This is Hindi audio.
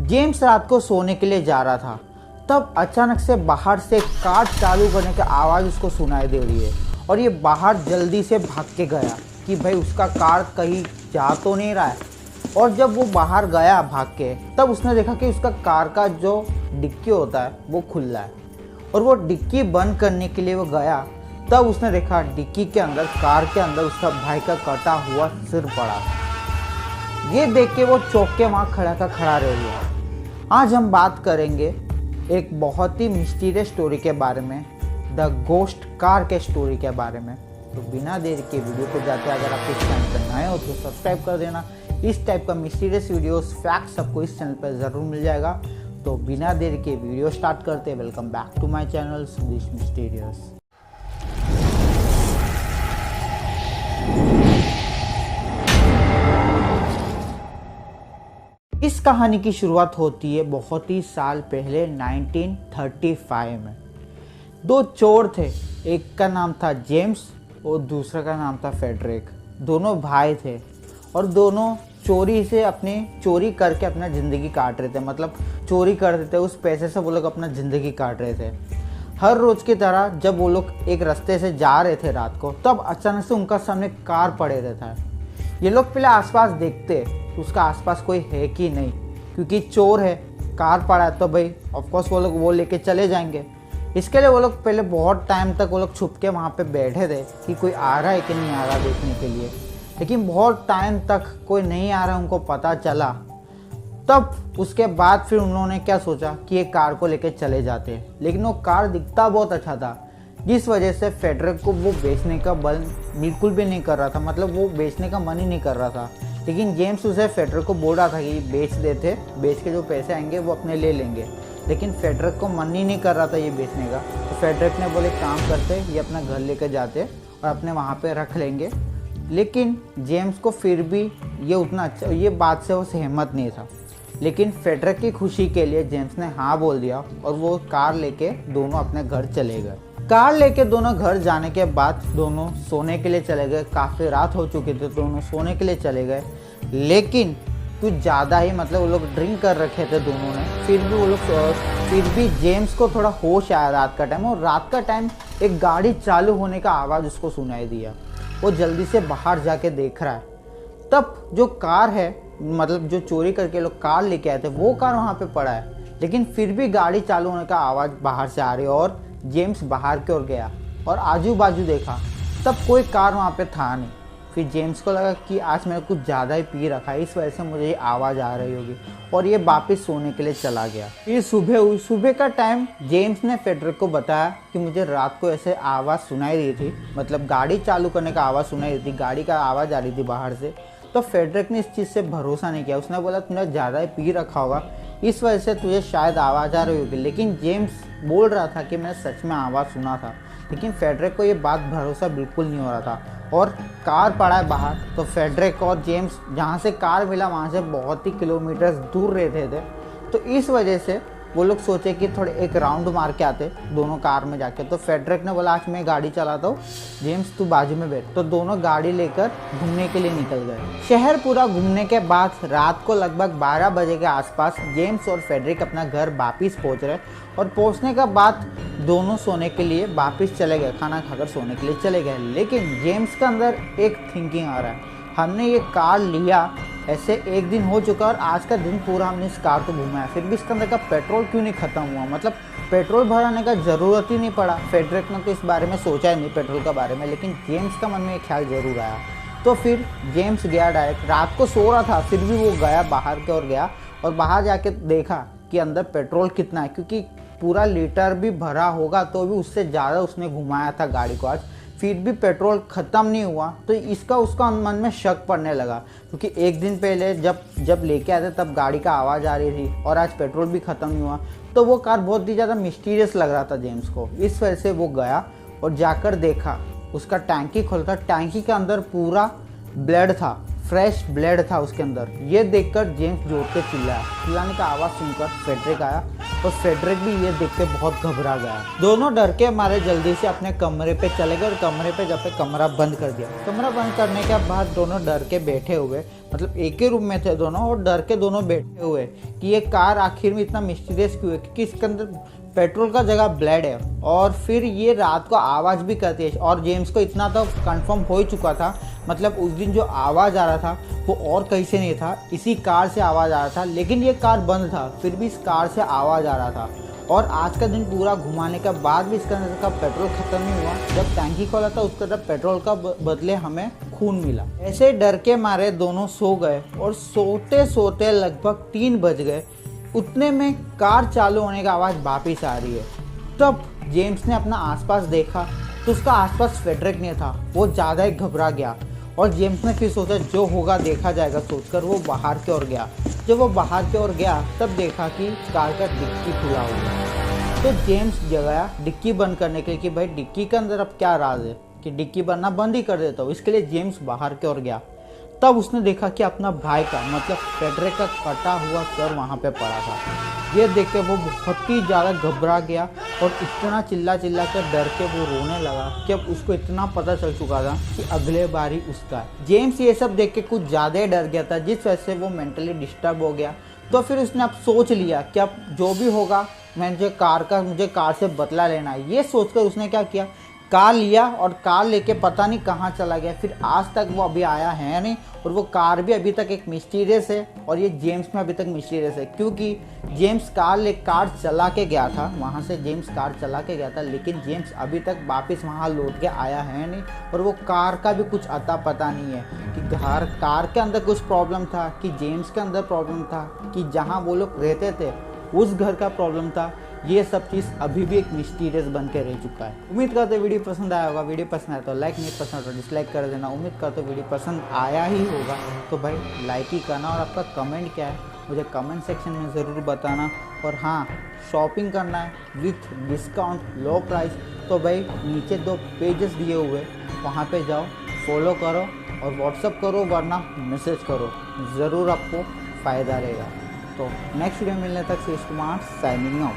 जेम्स रात को सोने के लिए जा रहा था, तब अचानक से बाहर से कार चालू करने की आवाज़ उसको सुनाई दे रही है और ये बाहर जल्दी से भाग के गया कि भाई उसका कार कहीं जा तो नहीं रहा है। और जब वो बाहर गया भाग के, तब उसने देखा कि उसका कार का जो डिक्की होता है वो खुला है और वो डिक्की बंद करने के लिए वो गया। तब उसने देखा डिक्की के अंदर, कार के अंदर उसका भाई का कटा हुआ सिर पड़ा। ये देख के वो चौंक के वहाँ खड़ा रह गया। आज हम बात करेंगे एक बहुत ही मिस्टीरियस स्टोरी के बारे में, द गोस्ट कार के स्टोरी के बारे में। तो बिना देर के वीडियो को जाते, अगर आप इस चैनल पर नए हो तो सब्सक्राइब कर देना। इस टाइप का मिस्टीरियस वीडियोस, फैक्ट्स सबको इस चैनल पर ज़रूर मिल जाएगा। तो बिना देर के वीडियो स्टार्ट करते हैं। Welcome back to my channel Sudesh mysterious. इस कहानी की शुरुआत होती है बहुत ही साल पहले 1935 में। दो चोर थे, एक का नाम था जेम्स और दूसरा का नाम था फेडरिक। दोनों भाई थे और दोनों चोरी करके अपना ज़िंदगी काट रहे थे। मतलब चोरी करते थे, उस पैसे से वो लोग अपना ज़िंदगी काट रहे थे। हर रोज़ की तरह जब वो लोग एक रास्ते से जा रहे थे रात को, तब अचानक से उनका सामने कार पड़े रहता है। ये लोग पहले आसपास देखते तो उसका आसपास कोई है कि नहीं, क्योंकि चोर है, कार पड़ा है, तो भाई ऑफकोर्स वो लोग वो लेके चले जाएंगे। इसके लिए वो लोग पहले बहुत टाइम तक वो लोग छुप के वहाँ पे बैठे थे कि कोई आ रहा है कि नहीं आ रहा देखने के लिए। लेकिन बहुत टाइम तक कोई नहीं आ रहा, उनको पता चला। तब उसके बाद फिर उन्होंने क्या सोचा कि एक कार को लेके चले जाते हैं। लेकिन वो कार दिखता बहुत अच्छा था, जिस वजह से फेडरिक को वो बेचने का बल बिल्कुल भी नहीं कर रहा था। मतलब वो बेचने का मन ही नहीं कर रहा था। लेकिन जेम्स उसे फेडरिक को बोल रहा था कि बेच देते, बेच के जो पैसे आएंगे वो अपने ले लेंगे। लेकिन फेडरिक को मन ही नहीं कर रहा था ये बेचने का। तो फेडरिक ने बोले काम करते, ये अपना घर लेकर जाते और अपने वहाँ पे रख लेंगे। लेकिन जेम्स को फिर भी ये बात से वो सहमत नहीं था। लेकिन फेडरिक की खुशी के लिए जेम्स ने हाँ बोल दिया और वो कार लेके दोनों अपने घर चले गए। कार लेके दोनों घर जाने के बाद दोनों सोने के लिए चले गए। काफ़ी रात हो चुकी थी, दोनों सोने के लिए चले गए। लेकिन कुछ ज़्यादा ही, मतलब वो लोग ड्रिंक कर रखे थे दोनों ने। फिर भी जेम्स को थोड़ा होश आया रात का टाइम, और रात का टाइम एक गाड़ी चालू होने का आवाज़ उसको सुनाई दिया। वो जल्दी से बाहर जाके देख रहा है। तब जो कार है, मतलब जो चोरी करके लोग कार लेके आए थे, वो कार वहाँ पे पड़ा है। लेकिन फिर भी गाड़ी चालू होने का आवाज़ बाहर से आ रही है और जेम्स बाहर की ओर गया और आजू बाजू देखा, तब कोई कार वहाँ पे था नहीं। फिर जेम्स को लगा कि आज मैंने कुछ ज़्यादा ही पी रखा है, इस वजह से मुझे ये आवाज़ आ रही होगी, और ये वापस सोने के लिए चला गया। फिर सुबह हुई। सुबह का टाइम जेम्स ने फेडरिक को बताया कि मुझे रात को ऐसे आवाज़ सुनाई दी थी, मतलब गाड़ी चालू करने का आवाज़ सुनाई दी थी, गाड़ी का आवाज़ आ रही थी बाहर से। तो फेडरिक ने इस चीज़ से भरोसा नहीं किया। उसने बोला तुमने ज़्यादा ही पी रखा होगा, इस वजह से तुझे शायद आवाज़ आ रही होगी। लेकिन जेम्स बोल रहा था कि मैंने सच में आवाज़ सुना था। लेकिन फेडरिक को ये बात भरोसा बिल्कुल नहीं हो रहा था। और कार पड़ा है बाहर, तो फेडरिक और जेम्स जहाँ से कार मिला वहाँ से बहुत ही किलोमीटर दूर रहते थे। तो इस वजह से वो लोग सोचे कि थोड़े एक राउंड मार के आते दोनों कार में जाके। तो फेडरिक ने बोला आज मैं गाड़ी चलाता हूँ, जेम्स तू बाजू में बैठ। तो दोनों गाड़ी लेकर घूमने के लिए निकल गए। शहर पूरा घूमने के बाद रात को लगभग 12 बजे के आसपास जेम्स और फेडरिक अपना घर वापिस पहुँच रहे। और पहुँचने के बाद दोनों सोने के लिए वापस चले गए, खाना खाकर सोने के लिए चले गए। लेकिन जेम्स के अंदर एक थिंकिंग आ रहा है, हमने ये कार लिया, ऐसे एक दिन हो चुका और आज का दिन पूरा हमने इस कार को घुमाया, फिर भी इसके अंदर का पेट्रोल क्यों नहीं ख़त्म हुआ। मतलब पेट्रोल भराने का ज़रूरत ही नहीं पड़ा। फेडरिक ने तो इस बारे में सोचा ही नहीं पेट्रोल के बारे में, लेकिन जेम्स का मन में एक ख्याल ज़रूर आया। तो फिर जेम्स गया डायरेक्ट, रात को सो रहा था फिर भी वो गया बाहर की ओर गया और बाहर जाके देखा कि अंदर पेट्रोल कितना है, क्योंकि पूरा लीटर भी भरा होगा तो भी उससे ज़्यादा उसने घुमाया था गाड़ी को आज, फिर भी पेट्रोल ख़त्म नहीं हुआ। तो उसका मन में शक पड़ने लगा, क्योंकि एक दिन पहले जब लेके आए थे तब गाड़ी का आवाज़ आ रही थी और आज पेट्रोल भी ख़त्म नहीं हुआ। तो वो कार बहुत ही ज़्यादा मिस्टीरियस लग रहा था जेम्स को। इस वजह से वो गया और जाकर देखा, उसका टैंकी खोला था, टैंकी के अंदर पूरा ब्लड था, फ्रेश ब्लड था उसके अंदर। ये देखकर जेम्स जोर के चिल्लाया। चिल्लाने का आवाज़ सुनकर फेडरिक आया और फेडरिक भी ये देख के बहुत घबरा गया। दोनों डर के मारे जल्दी से अपने कमरे पे चले गए और कमरे पे जाके कमरा बंद कर दिया। कमरा बंद करने के बाद दोनों डर के बैठे हुए, मतलब एक ही रूम में थे दोनों, और डर के दोनों बैठे हुए कि ये कार आखिर में इतना मिस्टीरियस क्यों है, क्योंकि इसके अंदर पेट्रोल का जगह ब्लड है और फिर ये रात को आवाज़ भी करती है। और जेम्स को इतना तो कंफर्म हो ही चुका था, मतलब उस दिन जो आवाज़ आ रहा था वो और कहीं से नहीं था, इसी कार से आवाज़ आ रहा था। लेकिन ये कार बंद था, फिर भी इस कार से आवाज़ आ रहा था। और आज का दिन पूरा घुमाने के बाद भी इसके अंदर का पेट्रोल ख़त्म नहीं हुआ। जब टैंकी खोला था उसके अंदर पेट्रोल का बदले हमें खून मिला। ऐसे डर के मारे दोनों सो गए और सोते सोते लगभग 3 बज गए। उतने में कार चालू होने का आवाज़ वापिस आ रही है। तब जेम्स ने अपना आसपास देखा तो उसका आसपास फेडरिक नहीं था। वो ज़्यादा ही घबरा गया और जेम्स ने फिर सोचा जो होगा देखा जाएगा सोचकर वो बाहर की ओर गया। जब वो बाहर की ओर गया तब देखा कि कार का डिक्की खुला हुआ। तो जेम्स गया डिक्की बंद करने के लिए कि भाई डिक्की के अंदर अब क्या राज है, कि डिक्की बनना बंद ही कर देता हूँ। इसके लिए जेम्स बाहर की ओर गया। तब उसने देखा कि अपना भाई का, मतलब फेडरिक का कटा हुआ सर वहाँ पे पड़ा था। ये देख के वो बहुत ही ज़्यादा घबरा गया और इतना चिल्ला कर डर के वो रोने लगा कि अब उसको इतना पता चल चुका था कि अगले बारी उसका है। जेम्स ये सब देख के कुछ ज़्यादा ही डर गया था, जिस वजह से वो मेंटली डिस्टर्ब हो गया। तो फिर उसने अब सोच लिया कि अब जो भी होगा मुझे कार से बदला लेना है। ये सोचकर उसने क्या किया, कार लिया और कार लेके पता नहीं कहाँ चला गया। फिर आज तक वो अभी आया है नहीं और वो कार भी अभी तक एक मिस्टीरियस है और ये जेम्स में अभी तक मिस्टीरियस है, क्योंकि जेम्स कार चला के गया था, वहाँ से जेम्स कार चला के गया था, लेकिन जेम्स अभी तक वापस वहाँ लौट के आया है नहीं। और वो कार का भी कुछ अता पता नहीं है कि कार के अंदर कुछ प्रॉब्लम था, कि जेम्स के अंदर प्रॉब्लम था, कि जहाँ वो लोग रहते थे उस घर का प्रॉब्लम था। ये सब चीज़ अभी भी एक मिस्टीरियस बन के रह चुका है। उम्मीद करते हैं वीडियो पसंद आया होगा। वीडियो पसंद आया तो लाइक, नहीं पसंद तो डिसलाइक कर देना। उम्मीद करते वीडियो पसंद आया ही होगा तो भाई लाइक ही करना। और आपका कमेंट क्या है मुझे कमेंट सेक्शन में ज़रूर बताना। और हाँ, शॉपिंग करना है विथ डिस्काउंट लो प्राइस तो भाई नीचे 2 पेजेस दिए हुए, वहाँ पे जाओ, फॉलो करो और व्हाट्सअप करो, वरना मैसेज करो, ज़रूर आपको फ़ायदा रहेगा। तो नेक्स्ट वीडियो मिलने तक सुरेश कुमार साइनिंग ऑफ।